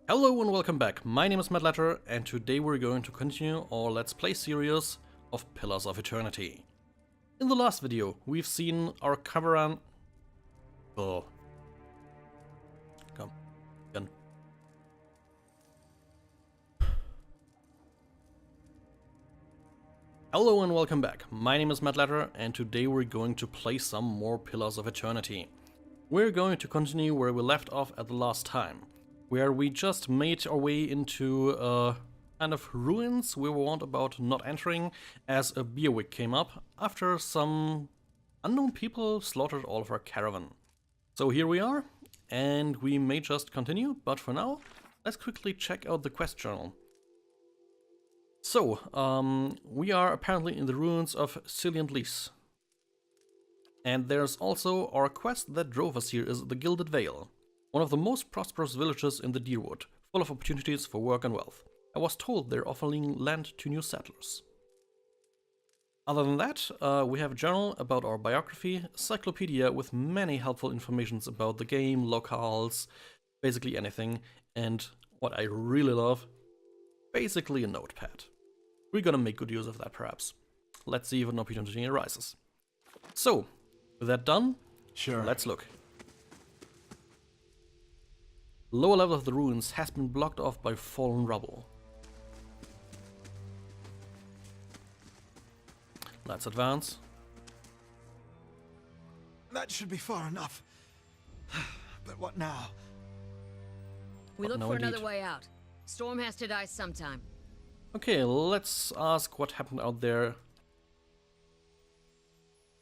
Hello and welcome back. My name is Matt Latter, and today we're going to continue our Let's Play series of Pillars of Eternity. In the last video, we've seen our caravan. Oh. Come. Again. Hello and welcome back. My name is Matt Latter, and today we're going to play some more Pillars of Eternity. We're going to continue where we left off at the last time, where we just made our way into kind of ruins we warned about not entering as a beerwick came up after some unknown people slaughtered all of our caravan. So here we are, and we may just continue, but for now, let's quickly check out the quest journal. So, we are apparently in the ruins of Cilant Lîs. And there's also our quest that drove us here is the Gilded Vale, one of the most prosperous villages in the Deerwood, full of opportunities for work and wealth. I was told they're offering land to new settlers. Other than that, we have a journal about our biography, a cyclopedia with many helpful informations about the game, locales, basically anything, and what I really love, basically a notepad. We're gonna make good use of that perhaps. Let's see if an opportunity arises. So, with that done, Sure. Let's look. Lower level of the ruins has been blocked off by fallen rubble. Let's advance. That should be far enough. But what now? We look no, for indeed. another way out. Storm has to die sometime. Okay, let's ask what happened out there.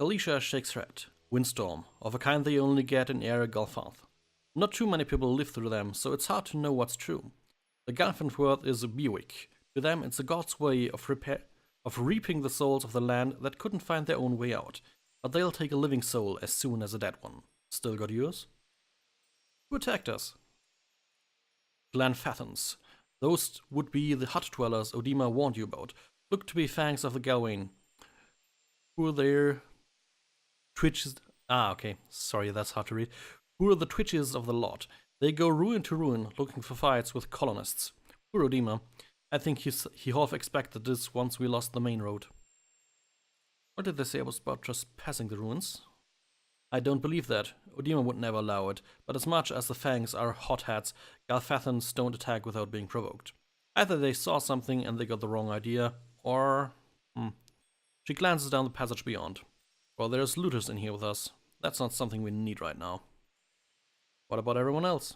Alicia shakes her head. Windstorm, of a kind they only get in Area Gulfath. Not too many people live through them, so it's hard to know what's true. The Gulfath word is a beerwick. To them, it's a god's way of reaping the souls of the land that couldn't find their own way out. But they'll take a living soul as soon as a dead one. Still got yours? Who attacked us? Glenfathans. Those would be the hut dwellers Odima warned you about. Look to be fangs of the Galwain. Who are their twitches? Ah, okay. Sorry, that's hard to read. Who are the twitches of the lot? They go ruin to ruin, looking for fights with colonists. Poor Odima. I think he half expected this once we lost the main road. What did they say about just passing the ruins? I don't believe that. Odima would never allow it, but as much as the fangs are hotheads, Galfathans don't attack without being provoked. Either they saw something and they got the wrong idea, or... She glances down the passage beyond. Well, there's looters in here with us. That's not something we need right now. What about everyone else?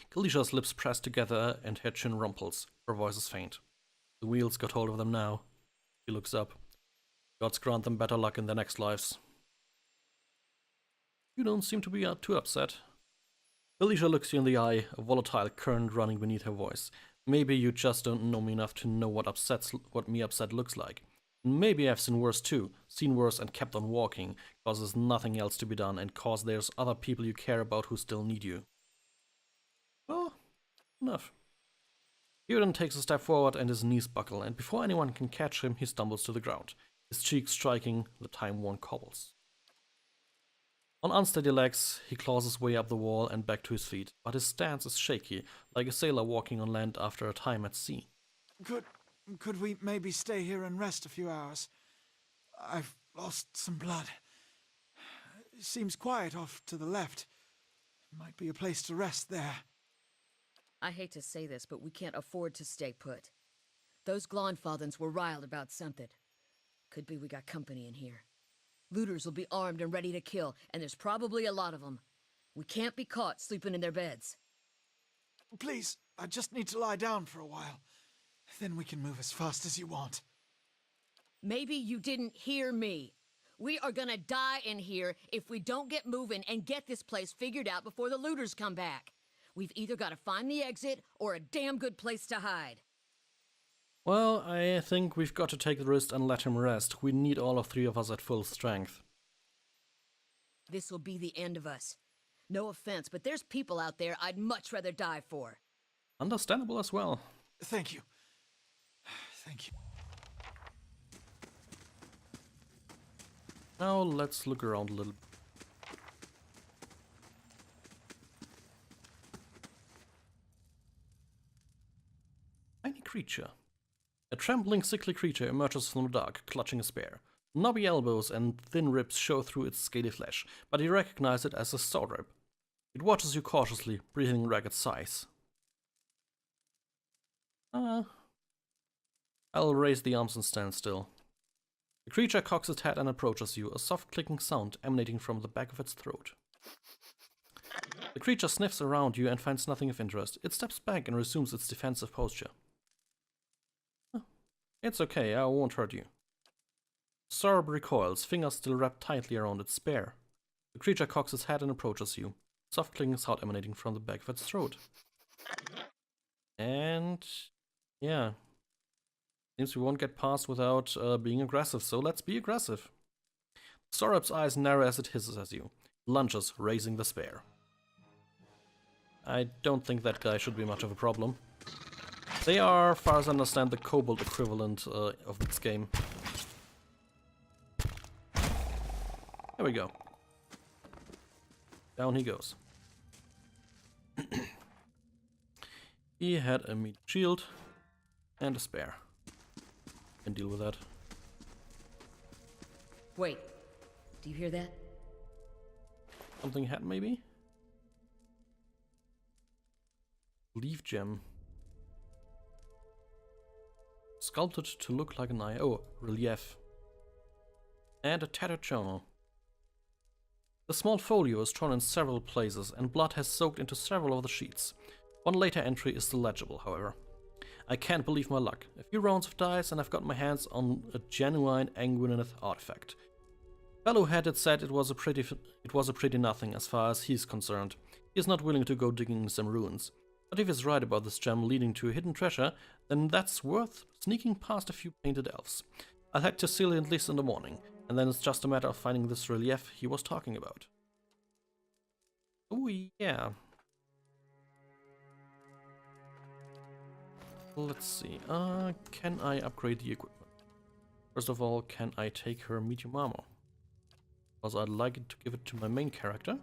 Kalicia's lips press together and her chin rumples. Her voice is faint. The wheels got hold of them now. She looks up. Gods grant them better luck in their next lives. You don't seem to be too upset. Alicia looks you in the eye, a volatile current running beneath her voice. Maybe you just don't know me enough to know what me upset looks like. And maybe I've seen worse too, seen worse and kept on walking, cause there's nothing else to be done and cause there's other people you care about who still need you. Well, enough. Theoden takes a step forward and his knees buckle, and before anyone can catch him, he stumbles to the ground, his cheeks striking the time-worn cobbles. On unsteady legs, he claws his way up the wall and back to his feet, but his stance is shaky, like a sailor walking on land after a time at sea. Could we maybe stay here and rest a few hours? I've lost some blood. It seems quiet off to the left. Might be a place to rest there. I hate to say this, but we can't afford to stay put. Those Glonfathans were riled about something. Could be we got company in here. Looters will be armed and ready to kill, and there's probably a lot of them. We can't be caught sleeping in their beds. Please, I just need to lie down for a while. Then we can move as fast as you want. Maybe you didn't hear me. We are gonna die in here if we don't get moving and get this place figured out before the looters come back. We've either got to find the exit or a damn good place to hide. Well, I think we've got to take the risk and let him rest. We need all of three of us at full strength. This will be the end of us. No offense, but there's people out there I'd much rather die for. Understandable as well. Thank you. Thank you. Now let's look around a little. Tiny creature. A trembling, sickly creature emerges from the dark, clutching a spear. Knobby elbows and thin ribs show through its scaly flesh, but you recognize it as a sword rib. It watches you cautiously, breathing ragged sighs. I'll raise the arms and stand still. The creature cocks its head and approaches you, a soft clicking sound emanating from the back of its throat. The creature sniffs around you and finds nothing of interest. It steps back and resumes its defensive posture. It's okay, I won't hurt you. Sorb recoils, fingers still wrapped tightly around its spear. The creature cocks its head and approaches you, soft clicking sound emanating from the back of its throat. And yeah, seems we won't get past without being aggressive, so let's be aggressive. Sorab's eyes narrow as it hisses at you, lunges, raising the spear. I don't think that guy should be much of a problem. They are, as far as I understand, the kobold equivalent of this game. There we go. Down he goes. He had a meat shield and a spear. Can deal with that. Wait, do you hear that? Something had maybe? Leaf gem. Sculpted to look like an eye. Oh, relief. And a tattered journal. The small folio is torn in several places, and blood has soaked into several of the sheets. One later entry is still legible, however. I can't believe my luck. A few rounds of dice and I've got my hands on a genuine Anguineth artifact. Fellow had said it was a pretty nothing as far as he's concerned. He is not willing to go digging in some ruins. But if he's right about this gem leading to a hidden treasure, then that's worth sneaking past a few painted elves. I'll head to Cilant Lîs in the morning, and then it's just a matter of finding this relief he was talking about. Oh yeah. Let's see, can I upgrade the equipment? First of all, can I take her medium armor? Because I'd like it to give it to my main character.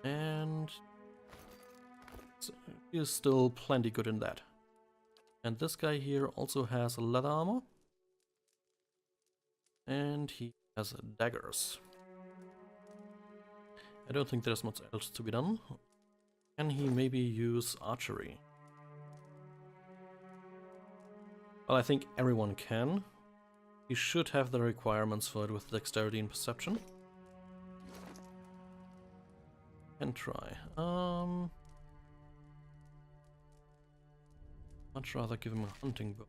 And he is still plenty good in that. And this guy here also has leather armor. And he has daggers. I don't think there's much else to be done. Can he maybe use archery? Well, I think everyone can. He should have the requirements for it with dexterity and perception. Can try. Much rather give him a hunting bow.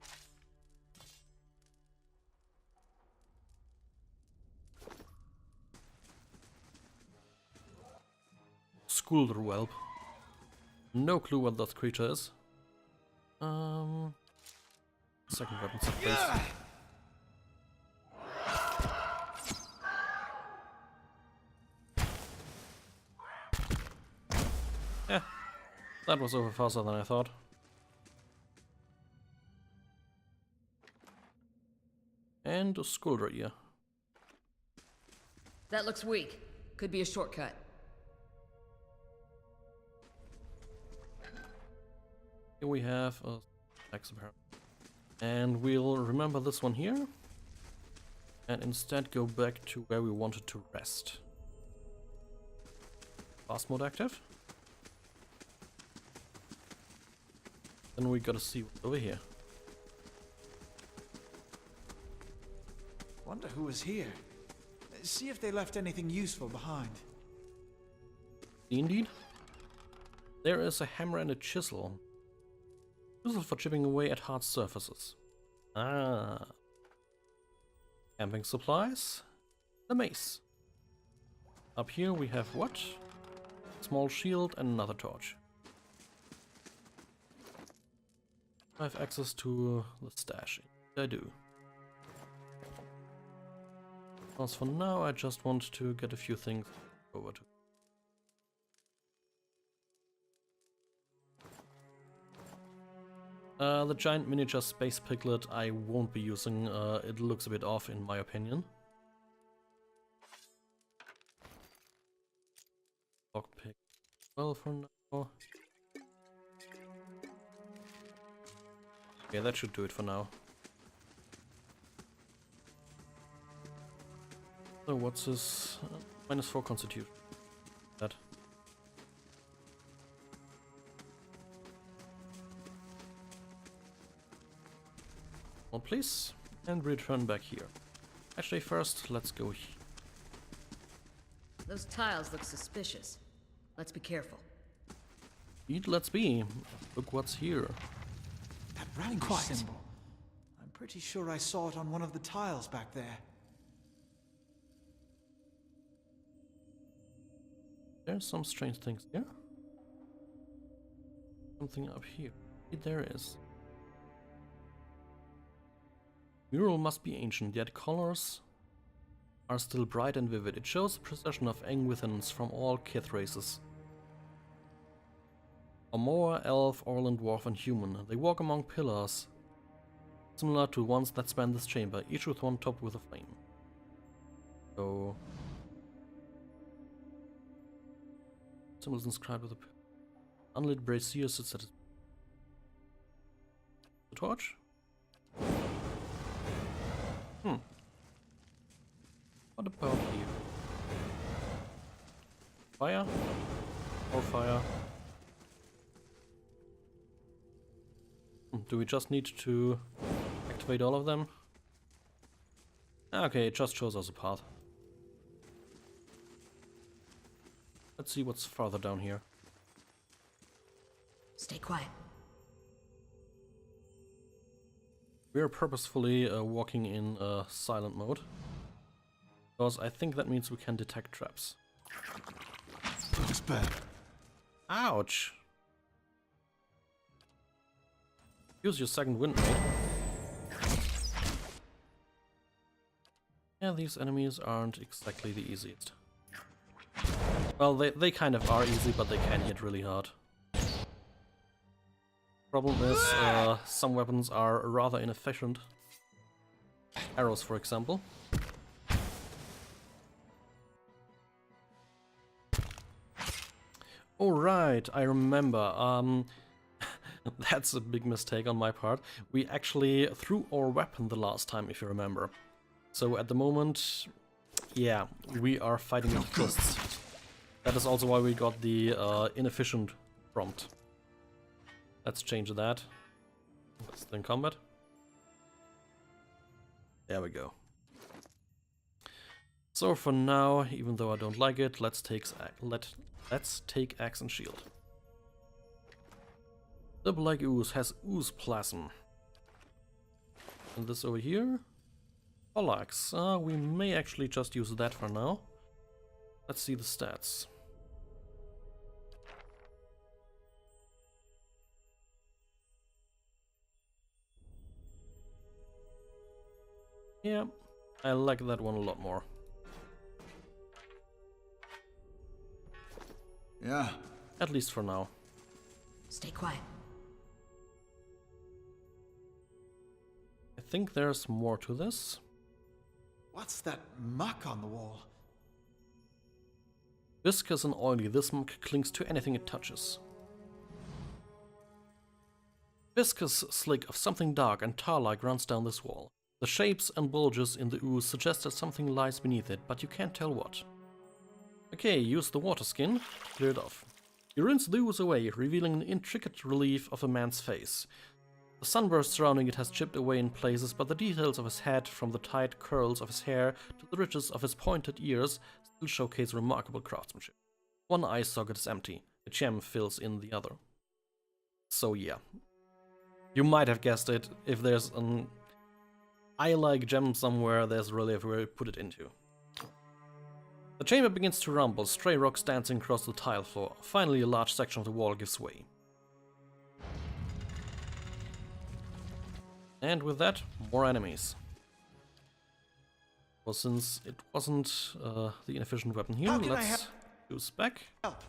Schooled whelp. No clue what that creature is. Second weapon set place. Yeah, that was over faster than I thought. And a scolder ear. That looks weak. Could be a shortcut. Here we have a axe apparently. And we'll remember this one here. And instead go back to where we wanted to rest. Fast mode active. Then we gotta see what's over here. Wonder who was here. See if they left anything useful behind. Indeed. There is a hammer and a chisel. Useful for chipping away at hard surfaces. Ah. Camping supplies. The mace. Up here we have what? Small shield and another torch. I have access to the stash. I do. As for now, I just want to get a few things over to. The giant miniature space piglet I won't be using. It looks a bit off in my opinion. Lockpick. Well, for now. Okay, that should do it for now. So what's his -4 constitution? That. Well, please, and return back here. Actually, first, let's go here. Those tiles look suspicious. Let's be careful. Indeed, let's be. Look what's here. That brandish symbol. I'm pretty sure I saw it on one of the tiles back there. There's some strange things here. Something up here. There is. Mural must be ancient, yet colors are still bright and vivid. It shows the procession of Engwithans from all kith races. Amor, elf, orland, dwarf, and human. They walk among pillars, similar to ones that span this chamber, each with one topped with a flame. So... symbols inscribed with a unlit brazier sits at the torch. What about you? Fire? Or fire? Do we just need to activate all of them? Okay, it just shows us a path. Let's see what's farther down here. Stay quiet. We are purposefully walking in silent mode, because I think that means we can detect traps. Looks bad. Ouch! Use your second wind, mate. Yeah, these enemies aren't exactly the easiest. Well, they kind of are easy, but they can hit really hard. Problem is, some weapons are rather inefficient. Arrows, for example. Oh right, I remember. That's a big mistake on my part. We actually threw our weapon the last time, if you remember. So at the moment, yeah, we are fighting with fists. That is also why we got the inefficient prompt. Let's change that. Let's then combat. There we go. So for now, even though I don't like it, let's take axe and shield. The black ooze has ooze plasm. And this over here, Pollax. We may actually just use that for now. Let's see the stats. Yeah, I like that one a lot more. Yeah. At least for now. Stay quiet. I think there's more to this. What's that muck on the wall? Viscous and oily, this muck clings to anything it touches. Viscous slick of something dark and tar-like runs down this wall. The shapes and bulges in the ooze suggest that something lies beneath it, but you can't tell what. Okay, use the water skin, clear it off. You rinse the ooze away, revealing an intricate relief of a man's face. The sunburst surrounding it has chipped away in places, but the details of his head, from the tight curls of his hair to the ridges of his pointed ears, still showcase remarkable craftsmanship. One eye socket is empty, a gem fills in the other. So yeah. You might have guessed it, if there's an eye-like gem somewhere, there's really where you put it into. The chamber begins to rumble, stray rocks dancing across the tile floor. Finally, a large section of the wall gives way. And with that, more enemies. Well, since it wasn't the inefficient weapon here, let's use back. Help.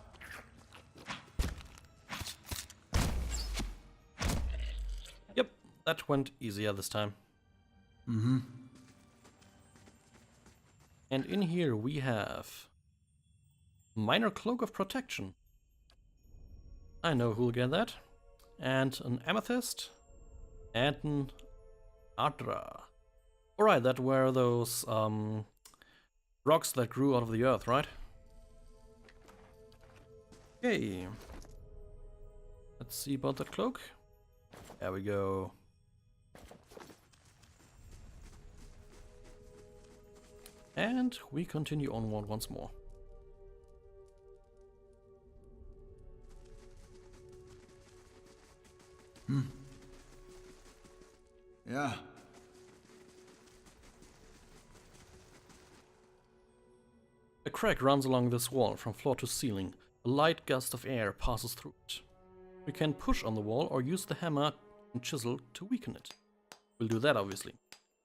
Yep, that went easier this time. Mm-hmm. And in here we have minor cloak of protection. I know who'll get that. And an amethyst. And Adra. Alright, that were those rocks that grew out of the earth, right? Okay. Let's see about that cloak. There we go. And we continue onward once more. Yeah. A crack runs along this wall from floor to ceiling. A light gust of air passes through it. You can push on the wall or use the hammer and chisel to weaken it. We'll do that, obviously.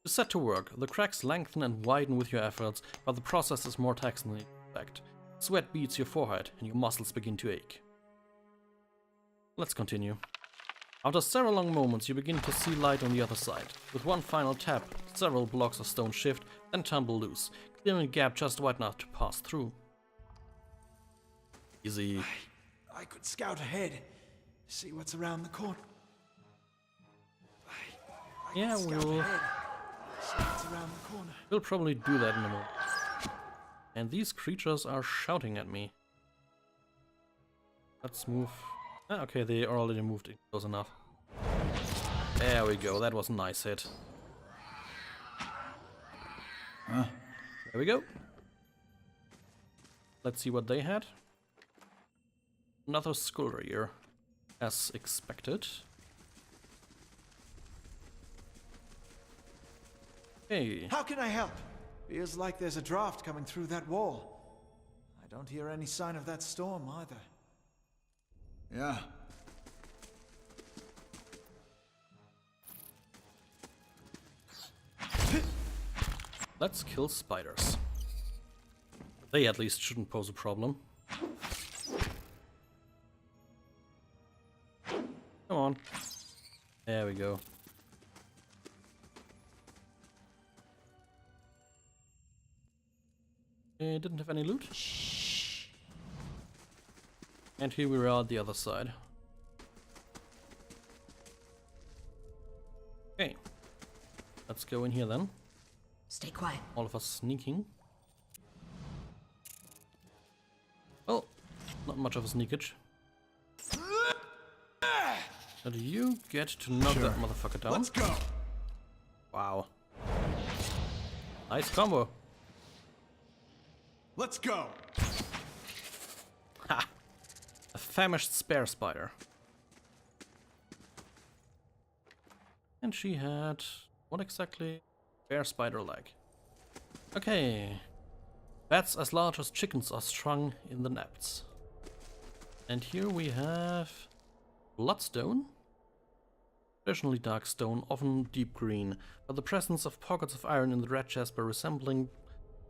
You set to work. The cracks lengthen and widen with your efforts, but the process is more taxing than you expect. Sweat beats your forehead and your muscles begin to ache. Let's continue. After several long moments, you begin to see light on the other side. With one final tap, several blocks of stone shift, then tumble loose, clearing a gap just wide enough to pass through. Easy. I could scout ahead, see what's around the corner. I Yeah, could scout we'll ahead, see what's around the corner. probably do that in a moment. And these creatures are shouting at me. Let's move. Ah, okay, they already moved it close enough. There we go, that was a nice hit. There we go. Let's see what they had. Another skull here, as expected. Hey. How can I help? Feels like there's a draft coming through that wall. I don't hear any sign of that storm either. Yeah. Let's kill spiders. They at least shouldn't pose a problem. Come on. There we go. Didn't have any loot. And here we are at the other side. Okay. Let's go in here then. Stay quiet. All of us sneaking. Well, not much of a sneakage. But you get to knock that motherfucker down. Let's go. Wow. Nice combo. Let's go. Ha! A famished spare spider. And she had... what exactly? Bear spider leg. Okay. Bats as large as chickens are strung in the nets. And here we have... bloodstone? Traditionally dark stone, often deep green, but the presence of pockets of iron in the red jasper resembling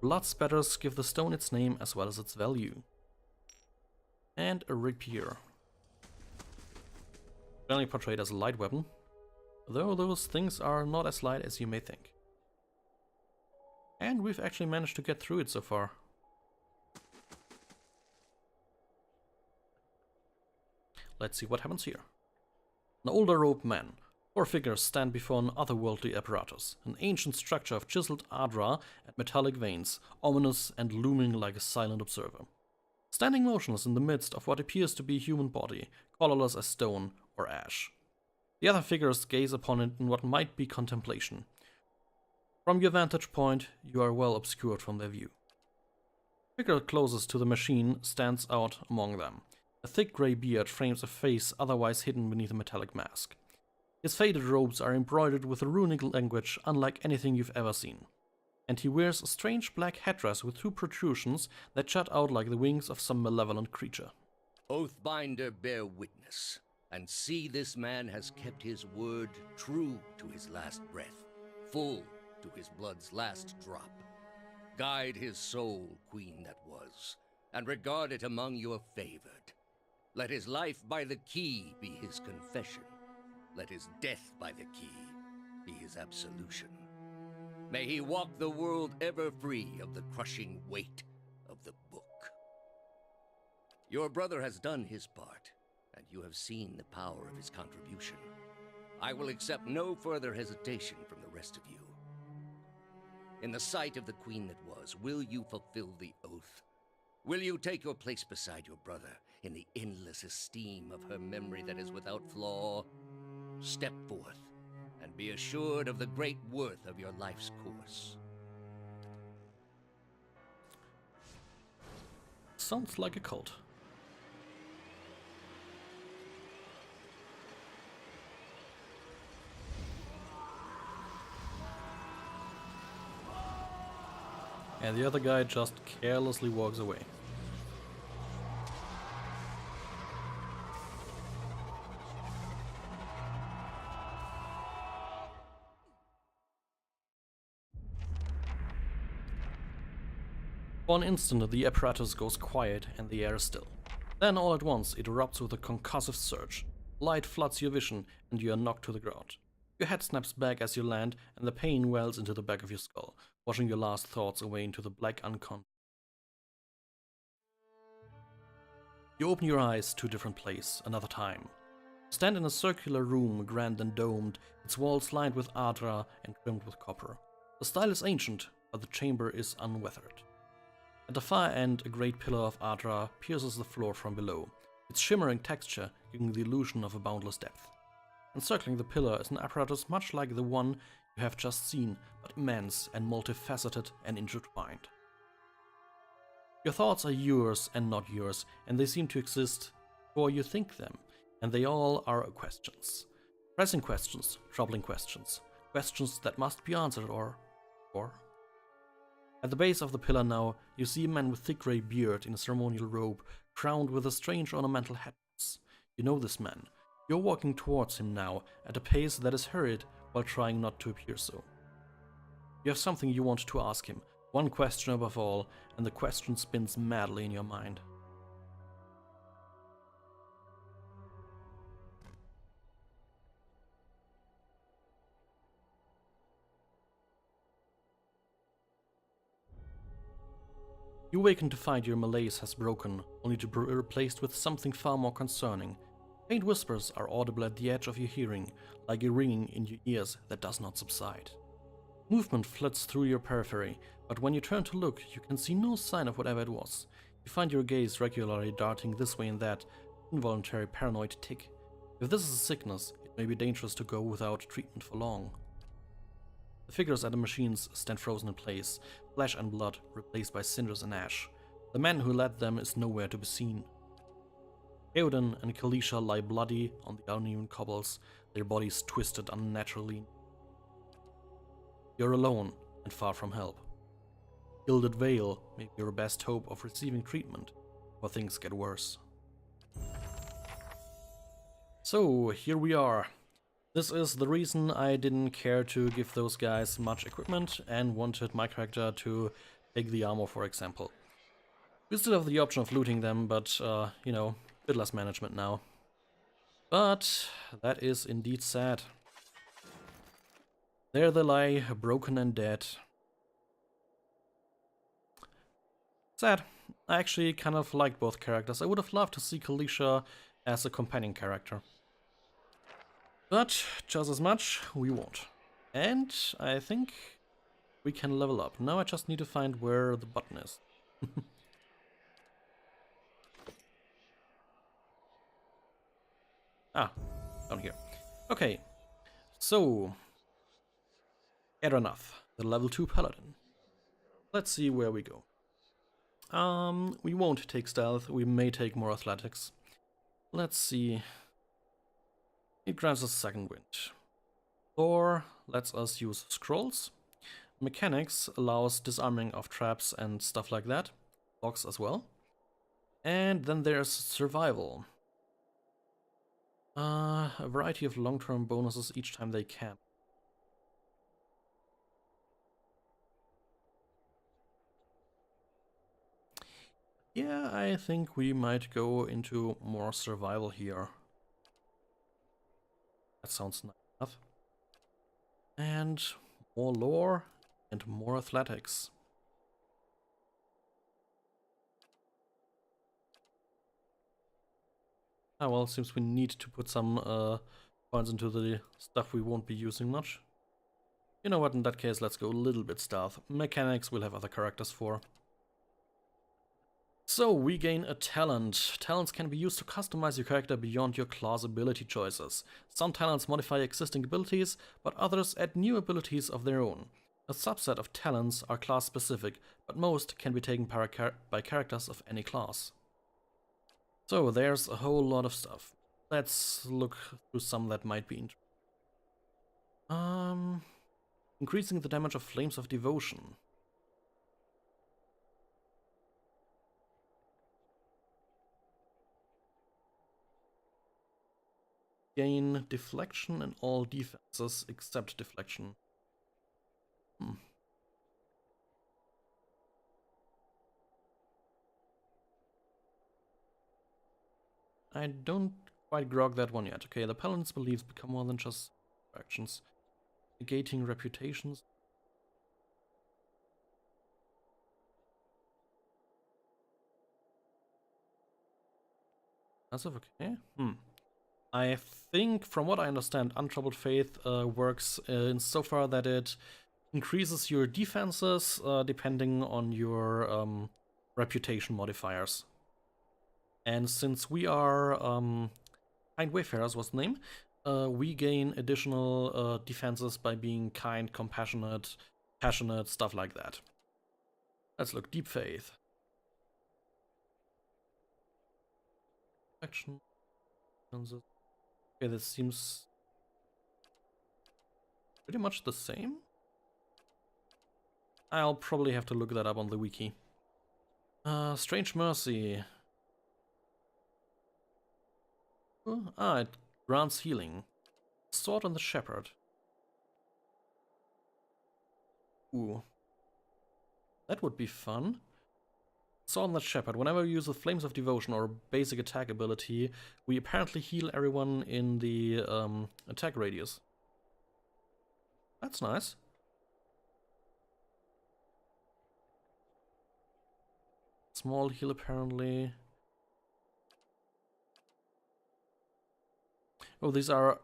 blood spatters give the stone its name as well as its value. And a rapier. Generally portrayed as a light weapon, though those things are not as light as you may think. And we've actually managed to get through it so far. Let's see what happens here. An older robed man. 4 figures stand before an otherworldly apparatus, an ancient structure of chiseled adra and metallic veins, ominous and looming like a silent observer. Standing motionless in the midst of what appears to be a human body, colorless as stone or ash. The other figures gaze upon it in what might be contemplation. From your vantage point, you are well obscured from their view. The figure closest to the machine stands out among them. A thick grey beard frames a face otherwise hidden beneath a metallic mask. His faded robes are embroidered with a runic language unlike anything you've ever seen. And he wears a strange black headdress with 2 protrusions that jut out like the wings of some malevolent creature. Oathbinder, bear witness, and see this man has kept his word true to his last breath, full to his blood's last drop. Guide his soul, queen that was, and regard it among your favored. Let his life by the key be his confession. Let his death by the key be his absolution. May he walk the world ever free of the crushing weight of the book. Your brother has done his part, and you have seen the power of his contribution. I will accept no further hesitation from the rest of you. In the sight of the queen that was, will you fulfill the oath? Will you take your place beside your brother in the endless esteem of her memory that is without flaw? Step forth, and be assured of the great worth of your life's course. Sounds like a cult. And the other guy just carelessly walks away. For an instant, the apparatus goes quiet and the air is still. Then all at once, it erupts with a concussive surge. Light floods your vision and you are knocked to the ground. Your head snaps back as you land and the pain wells into the back of your skull, washing your last thoughts away into the black unconscious. You open your eyes to a different place, another time. Stand in a circular room, grand and domed, its walls lined with adra and trimmed with copper. The style is ancient, but the chamber is unweathered. At the far end, a great pillar of adra pierces the floor from below, its shimmering texture giving the illusion of a boundless depth. Encircling the pillar is an apparatus much like the one you have just seen, but immense and multifaceted and intertwined. Your thoughts are yours and not yours, and they seem to exist for you think them, and they all are questions. Pressing questions, troubling questions, questions that must be answered or... At the base of the pillar now, you see a man with thick grey beard in a ceremonial robe, crowned with a strange ornamental headdress. You know this man. You're walking towards him now, at a pace that is hurried, while trying not to appear so. You have something you want to ask him, one question above all, and the question spins madly in your mind. You awaken to find your malaise has broken, only to be replaced with something far more concerning. Faint whispers are audible at the edge of your hearing, like a ringing in your ears that does not subside. Movement flits through your periphery, but when you turn to look, you can see no sign of whatever it was. You find your gaze regularly darting this way and that, involuntary paranoid tick. If this is a sickness, it may be dangerous to go without treatment for long. The figures at the machines stand frozen in place, flesh and blood replaced by cinders and ash. The man who led them is nowhere to be seen. Eoden and Kalisha lie bloody on the uneven cobbles, their bodies twisted unnaturally. You're alone and far from help. Gilded Veil may be your best hope of receiving treatment, or things get worse. So, here we are. This is the reason I didn't care to give those guys much equipment and wanted my character to take the armor, for example. We still have the option of looting them, but, you know, a bit less management now. But that is indeed sad. There they lie, broken and dead. Sad. I actually kind of liked both characters. I would have loved to see Kalisha as a companion character. But just as much, we won't. And I think we can level up. Now I just need to find where the button is. Ah, down here. Okay, so Edranath, the level 2 paladin. Let's see where we go. We won't take stealth, we may take more athletics. Let's see. It grants us second wind. Thor lets us use scrolls. Mechanics allows disarming of traps and stuff like that. Locks as well. And then there's survival. A variety of long-term bonuses each time they camp. Yeah, I think we might go into more survival here. That sounds nice enough. And more lore and more athletics. Ah well, seems we need to put some points into the stuff we won't be using much. You know what, in that case, let's go a little bit stealth. Mechanics we'll have other characters for. So, we gain a talent. Talents can be used to customize your character beyond your class ability choices. Some talents modify existing abilities, but others add new abilities of their own. A subset of talents are class-specific, but most can be taken by characters of any class. So, there's a whole lot of stuff. Let's look through some that might be interesting. Increasing the damage of Flames of Devotion. Gain deflection in all defenses except deflection. I don't quite grok that one yet. Okay, the Paladin's beliefs become more than just actions. Negating reputations. That's okay. I think, from what I understand, Untroubled Faith works insofar that it increases your defenses depending on your reputation modifiers. And since we are kind wayfarers, was the name, we gain additional defenses by being kind, compassionate, passionate, stuff like that. Let's look. Deep Faith. Action. Okay, this seems pretty much the same. I'll probably have to look that up on the wiki. Strange Mercy. It grants healing. Sword on the Shepherd. Ooh. That would be fun. Sword on the Shepherd. Whenever we use the Flames of Devotion or basic attack ability, we apparently heal everyone in the attack radius. That's nice. Small heal apparently. Oh, these are,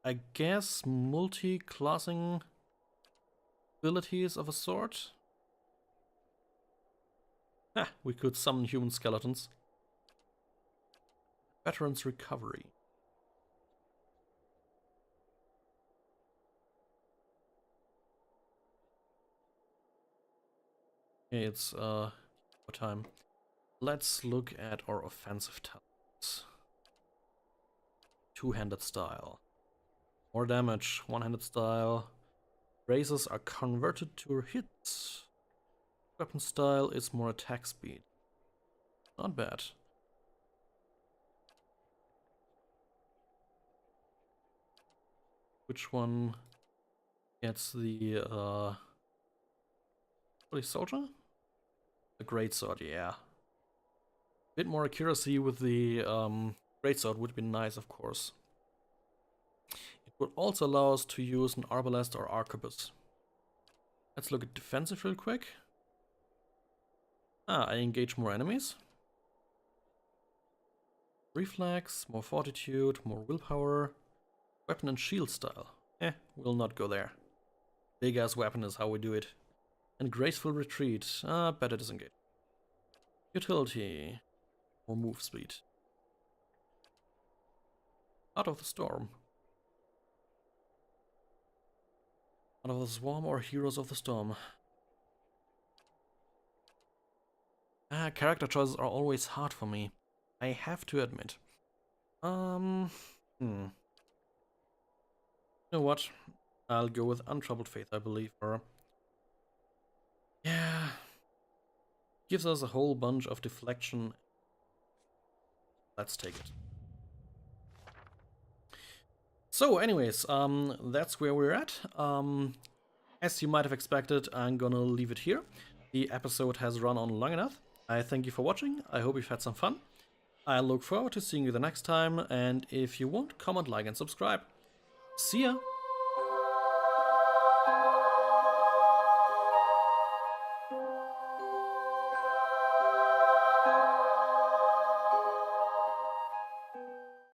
I guess, multi-classing abilities of a sort. We could summon human skeletons. Veteran's Recovery. Okay, it's what time? Let's look at our offensive talents. Two-handed style. More damage. One-handed style. Raises are converted to hits. Weapon style is more attack speed. Not bad. Which one gets the Holy Soldier? The Greatsword, yeah. Bit more accuracy with the Greatsword would be nice, of course. It would also allow us to use an Arbalest or Arquebus. Let's look at defensive real quick. I engage more enemies. Reflex, more fortitude, more willpower. Weapon and shield style. We'll not go there. Big ass weapon is how we do it. And graceful retreat. Better disengage. Utility. More move speed. Out of the Storm. Out of the Swarm or Heroes of the Storm. Character choices are always hard for me. I have to admit. You know what? I'll go with Untroubled Faith, I believe. Or yeah, gives us a whole bunch of deflection. Let's take it. So, anyways, that's where we're at. As you might have expected, I'm gonna leave it here. The episode has run on long enough. I thank you for watching. I hope you've had some fun. I look forward to seeing you the next time, and if you want, comment, like, and subscribe. See ya!